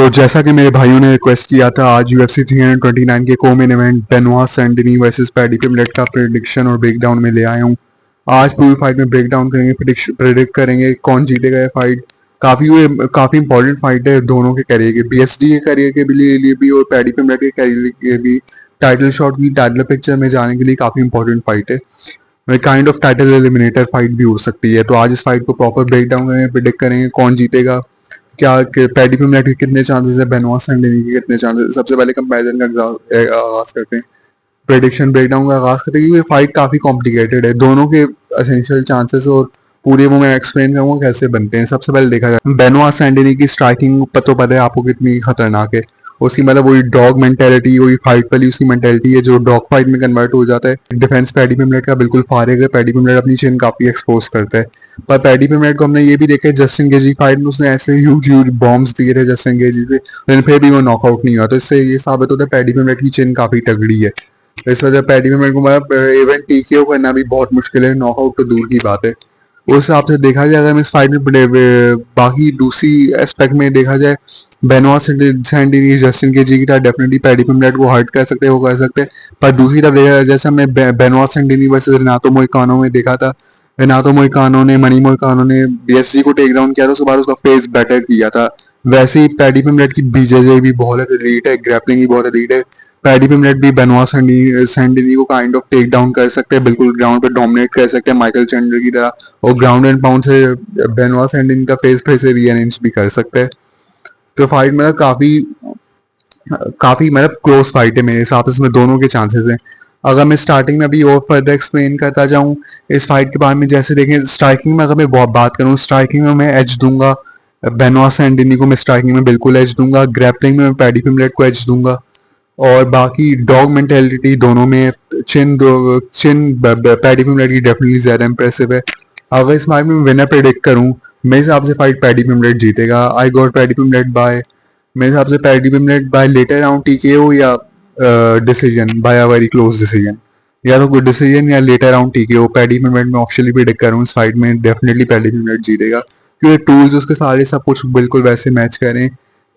तो जैसा कि मेरे भाइयों ने रिक्वेस्ट किया था, आज UFC 329 के को-मेन इवेंट बेनोआ सैंडिनी वर्सेस पैडी पिम्बलेट का प्रेडिक्शन और ब्रेकडाउन में ले आया हूँ। आज पूरी फाइट में ब्रेकडाउन करेंगे, प्रेडिक्ट करेंगे कौन जीतेगा ये फाइट। काफी इंपॉर्टेंट फाइट है दोनों के करियर के, BSG के करियर के लिए भी और पैडी पिम्बलेट के करियर के भी। टाइटल शॉट की टाइटल पिक्चर में जाने के लिए काफी इंपॉर्टेंट फाइट है। Kind of title eliminator fight भी हो सकती है। तो आज इस फाइट को प्रॉपर ब्रेकडाउन करेंगे, प्रेडिक्ट करेंगे कौन जीतेगा, क्या पैडी पिम्बलेट के कितने चांसेस है, बेनोआ सैंडिनी के कितने चांसेस है। सबसे पहले कंपैरिजन का आगाज करते हैं, प्रेडिक्शन ब्रेकडाउन का आगाज करते हैं, क्योंकि फाइट काफी कॉम्प्लिकेटेड है। दोनों के एसेंशियल चांसेस और पूरे वो मैं एक्सप्लेन करूंगा कैसे बनते हैं। सबसे पहले देखा जाए बेनोआ सैंडिनी की स्ट्राइकिंग तो पता है आपको कितनी खतरनाक है। उसकी मतलब वही डॉग मेंटेलिटी, वही फाइट वाली उसकी मेंटेलिटी है जो डॉग फाइट में कन्वर्ट हो जाता है। डिफेंस पैडी पिम्बलेट का बिल्कुल फारिग है। पैडी पिम्बलेट अपनी चिन काफी एक्सपोज करता है। पर पैडी पिम्बलेट को हमने ये भी देखा है जस्टिन गेजी फाइट में उसने ऐसे ह्यूज बॉम्ब्स दिए थे जस्टिन गेजी पे, लेकिन फिर भी वो नॉकआउट नहीं हुआ। तो इससे ये साबित होता है पैडी पिम्बलेट की चिन काफी तगड़ी है। इस वजह पैडी पिम्बलेट को मतलब इवेंट TKO करना भी बहुत मुश्किल है, नॉकआउट तो दूर की बात है। उस हिसाब से देखा जाए, अगर हम इस फाइट में बाकी दूसरी एस्पेक्ट में देखा जाए, बेनोआ सैंडिनी जस्टिन केजी की तरह डेफिनेटली पैडी पिम्बलेट को हर्ट कर सकते हैं, वो कर सकते हैं। पर दूसरी तरफ देखा जाए, जैसे हमने बेनोआ सैंडिनी वर्सेस रेनातो मोइकानो में देखा था, रेनातो मोइकानो ने मनी मोइकानो ने BSG को टेक डाउन किया था, उसके बाद उसका फेस बेटर किया था। वैसे ही पैडी पिम्बलेट की BJJ भी बहुत एलीट है, ग्रैपलिंग भी बहुत एलीट है। पैडी पिम्बलेट भी बेनोआ सैंडिनी को काइंड ऑफ टेक डाउन कर सकते हैं, बिल्कुल ग्राउंड पे डोमिनेट कर सकते हैं माइकल चैंडलर की तरह, और ग्राउंड एंड पाउंड से बेनोआ सैंडिनी का फेस फिर से रीअरेंज भी कर सकते हैं। तो फाइट मतलब काफी मतलब क्लोज फाइट है मेरे हिसाब से, इसमें दोनों के चांसेस हैं। अगर मैं स्टार्टिंग में अभी और फर्दर एक्सप्लेन करता जाऊं इस फाइट के बारे में, जैसे देखें स्ट्राइकिंग में अगर मैं बहुत बात करूं, स्ट्राइकिंग में मैं एज दूंगा बेनोआ सैंडिनी को, मैं स्ट्राइकिंग में बिल्कुल एज दूंगा। ग्रैपलिंग में मैं पैडी पिम्बलेट को एज दूंगा। और बाकी डॉग मेंटेलिटी दोनों में, चिन पैडी पिम्बलेट की डेफिनेटली ज्यादा इंप्रेसिव है। अगर इस फाइट में विनर प्रेडिक्ट करूं, मेरे हिसाब से फाइट पैडी पिम्बलेट जीतेगा। I got Paddy Pimblett by, मेरे हिसाब से Paddy Pimblett by later round TKO या decision, by a very close decision, या तो कोई डिसीजन या later round TKO। Paddy Pimblett में ऑफिशियली प्रेडिक्ट कर रहा हूँ इस फाइट में डेफिनेटली पैडी पिम्बलेट जीतेगा, क्योंकि टूल्स उसके सारे सब कुछ बिल्कुल वैसे मैच करें।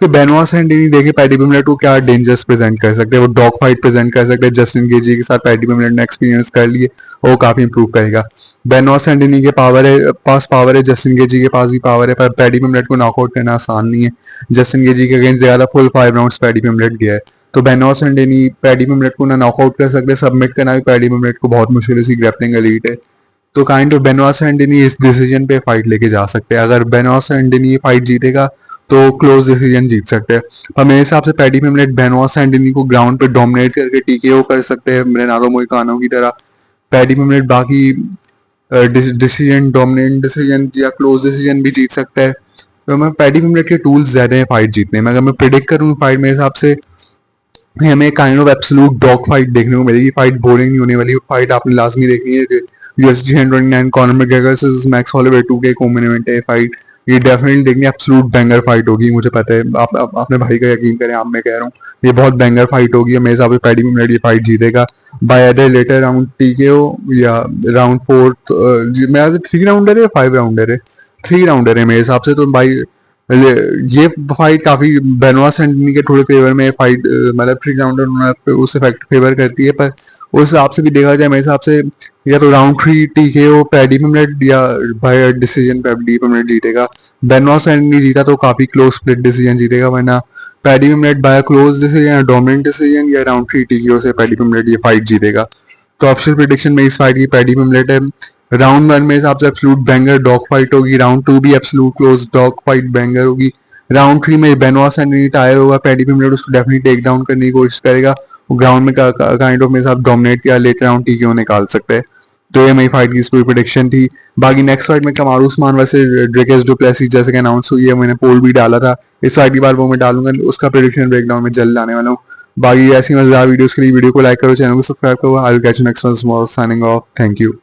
तो बेनोआ सैंडिनी देखे पैडी पिम्बलेट को क्या डेंजर्स प्रेजेंट कर सकते हैं, वो डॉग फाइट प्रेजेंट कर सकते हैं। जस्टिन गेजी के साथ पैडी पिम्बलेट ने एक्सपीरियंस कर लिए, वो काफी इंप्रूव करेगा। बेनोआ सैंडिनी के पास पावर है, जस्टिन गेजी के पास भी पावर है, पर पैडी पिम्बलेट को नॉकआउट करना आसान नहीं है। जस्टिन गेजी के अगेंस्ट ज्यादा फुल 5 राउंड्स पैडी पिम्बलेट गया है। तो बेनोआ सैंडिनी पैडी पिम्बलेट को ना नॉकआउट कर सकते, सबमिट करना भी पैडी पिम्बलेट को बहुत मुश्किल है, उसकी ग्रैपलिंग एलीट है। तो काइंड ऑफ बेनोआ सैंडिनी इस डिसीजन पे फाइट लेके जा सकते हैं। अगर बेनोआ सैंडिनी ये फाइट जीतेगा तो क्लोज डिसीजन जीत सकते हैं। पर मेरे हिसाब से पैडी पिम्बलेट बेनोआ सैंडिनी को ग्राउंड पे डोमिनेट करके TKO कर सकते हैं रेनातो मोइकानो की तरह। पैडी पिम्बलेट बाकी डिसीजन, डोमिनेंट डिसीजन या क्लोज डिसीजन भी जीत सकता है। तो मैं पैडी पिम्बलेट के टूल्स ज्यादा हैं फाइट जीतने में। अगर मैं प्रिडिक्ट करूँ फाइट, मेरे हिसाब से हमें kind of absolute dog fight देखने को मिलेगी। फाइट बोरिंग नहीं होने वाली, फाइट आपने लाजमी देखनी है। UFC 329 Conor McGregor versus max Holloway 2 के को-मेन इवेंट है फाइट, ये डेफिनेटली देखनी एब्सोल्यूट बैंगर फाइट होगी, मुझे पता है। आप अपने भाई का यकीन करें, आप, मैं कह रहा हूँ ये बहुत बैंगर फाइट होगी। मेरे हिसाब से पैडी पिम्बलेट ये फाइट जीतेगा by other later round TKO या राउंड 4। मेरा 3 राउंडर है, 5 राउंडर है, 3 राउंडर है मेरे हिसाब से। तो भाई ये फाइट काफी बेनोआ सैंडिनी के थोड़े फेवर में फाइट, मतलब 3 राउंडर उस इफेक्ट फेवर करती है। पर उस हिसाब से भी देखा जाए, मेरे हिसाब से या तो राउंड 3 TKO पैडी पिम्बलेट या बाय डिसीजन पैडी पिम्बलेट जीतेगा। बेनोआ सैंडिनी जीता तो काफी क्लोज स्प्लिट डिसीजन जीतेगा, वरना Paddy Pimblett by close decision या डोमिनेंट डिसीजन या राउंड 3 TKO से पैडी पिम्बलेट ये फाइट जीतेगा। तो ऑफिशियल प्रेडिक्शन में इस फाइट की पैडी पिम्बलेट है। राउंड 1 में हिसाब से एब्सोल्यूट बैंगर डॉग फाइट होगी, राउंड 2 भी absolute close dog fight banger होगी। राउंड 3 में बेनोआ सैंडिनी टायर होगा, पैडी पिम्बलेट उसको डेफिनेटली टेक डाउन करने की कोशिश करेगा, वो ग्राउंड में काइंड ऑफ मेरे साथ डोमिनेट या लेटर राउंड TKO निकाल सकते हैं। तो ये मेरी फाइट की पूरी प्रेडिक्शन थी। बाकी नेक्स्ट फाइट में कमारू उस्मान वैसे ड्रेकेस डु प्लेसी जैसे कि अनाउंस हुई है, मैंने पोल भी डाला था। इस फाइट की बार वो मैं डालूंगा, उसका प्रेडिक्शन ब्रेकडाउन में जल्द आने वाला हूँ। बाकी ऐसी मजेदार वीडियोस के लिए वीडियो को लाइक करो, चैनल को सब्सक्राइब करो। I will catch you next one, signing off, thank you.